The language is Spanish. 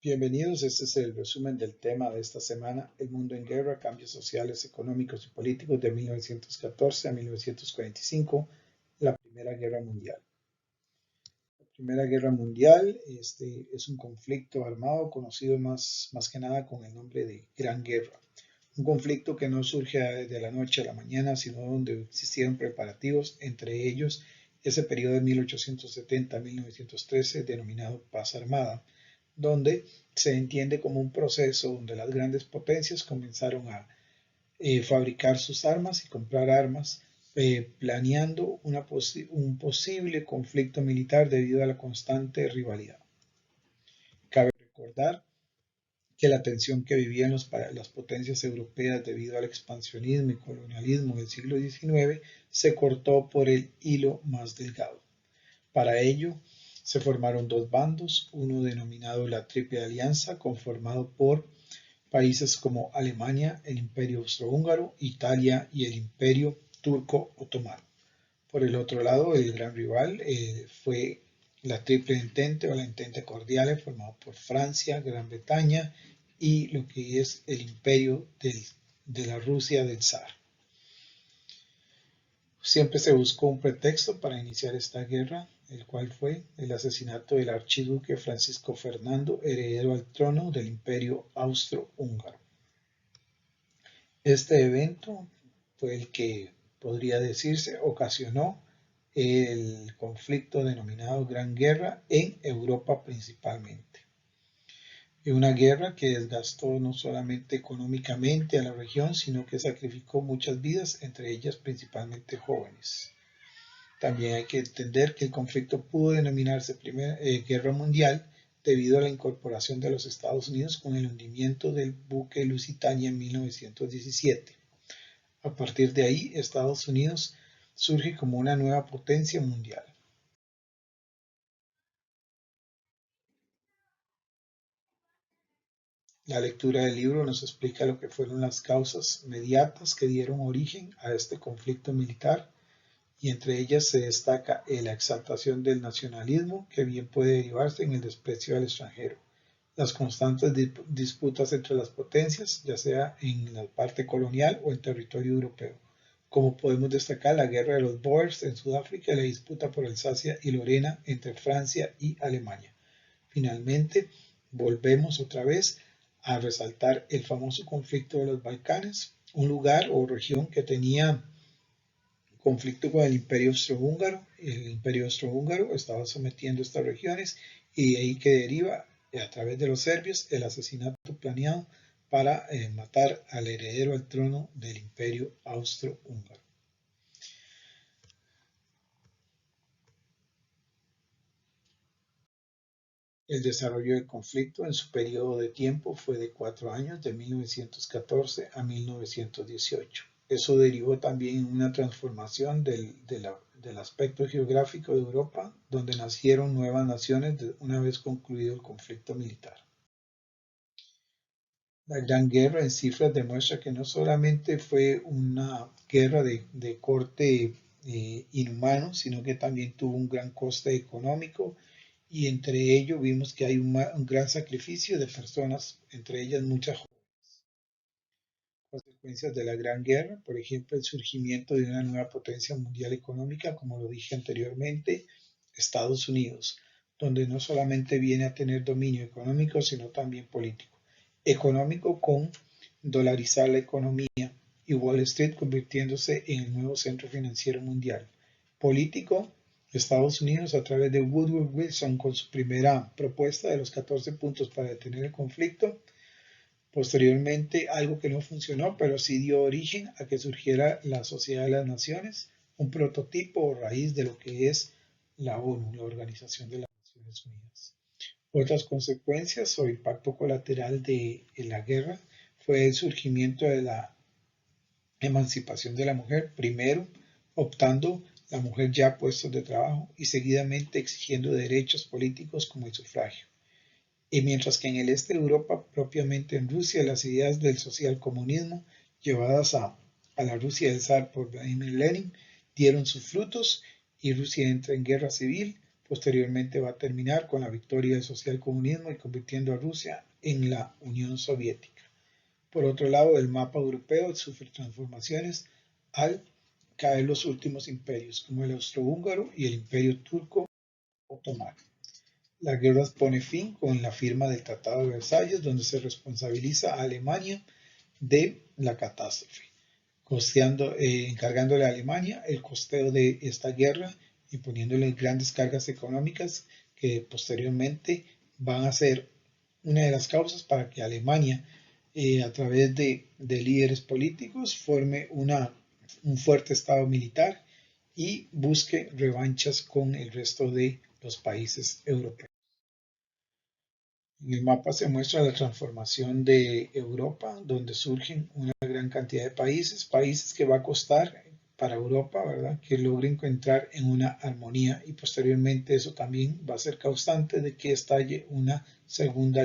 Bienvenidos, este es el resumen del tema de esta semana, El mundo en guerra, cambios sociales, económicos y políticos de 1914 a 1945, la Primera Guerra Mundial. La Primera Guerra Mundial es un conflicto armado conocido más que nada con el nombre de Gran Guerra. Un conflicto que no surge de la noche a la mañana, sino donde existieron preparativos, entre ellos ese periodo de 1870 a 1913 denominado Paz Armada, donde se entiende como un proceso donde las grandes potencias comenzaron a fabricar sus armas y comprar armas, planeando un posible conflicto militar debido a la constante rivalidad. Cabe recordar que la tensión que vivían las potencias europeas debido al expansionismo y colonialismo del siglo XIX se cortó por el hilo más delgado. Para ello, se formaron dos bandos, uno denominado la Triple Alianza, conformado por países como Alemania, el Imperio Austrohúngaro, Italia y el Imperio Turco Otomano. Por el otro lado, el gran rival fue la Triple Entente o la Entente Cordiale, formado por Francia, Gran Bretaña y lo que es el imperio de la Rusia del zar. Siempre se buscó un pretexto para iniciar esta guerra, el cual fue el asesinato del archiduque Francisco Fernando, heredero al trono del Imperio Austrohúngaro. Este evento fue el que, podría decirse, ocasionó el conflicto denominado Gran Guerra en Europa principalmente. Una guerra que desgastó no solamente económicamente a la región, sino que sacrificó muchas vidas, entre ellas principalmente jóvenes. También hay que entender que el conflicto pudo denominarse Primera Guerra Mundial debido a la incorporación de los Estados Unidos con el hundimiento del buque Lusitania en 1917. A partir de ahí, Estados Unidos surge como una nueva potencia mundial. La lectura del libro nos explica lo que fueron las causas mediatas que dieron origen a este conflicto militar, y entre ellas se destaca la exaltación del nacionalismo, que bien puede derivarse en el desprecio al extranjero, las constantes disputas entre las potencias, ya sea en la parte colonial o en territorio europeo, como podemos destacar la guerra de los Boers en Sudáfrica y la disputa por Alsacia y Lorena entre Francia y Alemania. Finalmente, volvemos otra vez a resaltar el famoso conflicto de los Balcanes, un lugar o región que tenía conflicto con el Imperio Austrohúngaro. El Imperio Austrohúngaro estaba sometiendo estas regiones y de ahí que deriva, a través de los serbios, el asesinato planeado para matar al heredero al trono del Imperio Austrohúngaro. El desarrollo del conflicto en su periodo de tiempo fue de 4 años, de 1914 a 1918. Eso derivó también en una transformación del aspecto geográfico de Europa, donde nacieron nuevas naciones una vez concluido el conflicto militar. La Gran Guerra en cifras demuestra que no solamente fue una guerra de corte inhumano, sino que también tuvo un gran coste económico, y entre ello vimos que hay un gran sacrificio de personas, entre ellas muchas jóvenes. Consecuencias de la Gran Guerra, por ejemplo, el surgimiento de una nueva potencia mundial económica, como lo dije anteriormente, Estados Unidos, donde no solamente viene a tener dominio económico, sino también político. Económico con dolarizar la economía y Wall Street convirtiéndose en el nuevo centro financiero mundial. Político, Estados Unidos a través de Woodrow Wilson con su primera propuesta de los 14 puntos para detener el conflicto. Posteriormente, algo que no funcionó, pero sí dio origen a que surgiera la Sociedad de las Naciones, un prototipo o raíz de lo que es la ONU, la Organización de las Naciones Unidas. Otras consecuencias o impacto colateral de la guerra fue el surgimiento de la emancipación de la mujer, primero optando la mujer ya a puestos de trabajo y seguidamente exigiendo derechos políticos como el sufragio. Y mientras que en el este de Europa, propiamente en Rusia, las ideas del socialcomunismo llevadas a la Rusia del zar por Vladimir Lenin dieron sus frutos y Rusia entra en guerra civil Posteriormente va a terminar con la victoria del socialcomunismo y convirtiendo a Rusia en la Unión Soviética. Por otro lado, el mapa europeo sufre transformaciones al caer los últimos imperios, como el austrohúngaro y el imperio turco otomano. La guerra pone fin con la firma del Tratado de Versalles, donde se responsabiliza a Alemania de la catástrofe, encargándole a Alemania el costeo de esta guerra y poniéndole grandes cargas económicas que posteriormente van a ser una de las causas para que Alemania, a través de líderes políticos, forme un fuerte estado militar y busque revanchas con el resto de los países europeos. En el mapa se muestra la transformación de Europa, donde surgen una gran cantidad de países que va a costar para Europa, ¿verdad?, que logren entrar en una armonía, y posteriormente eso también va a ser causante de que estalle una segunda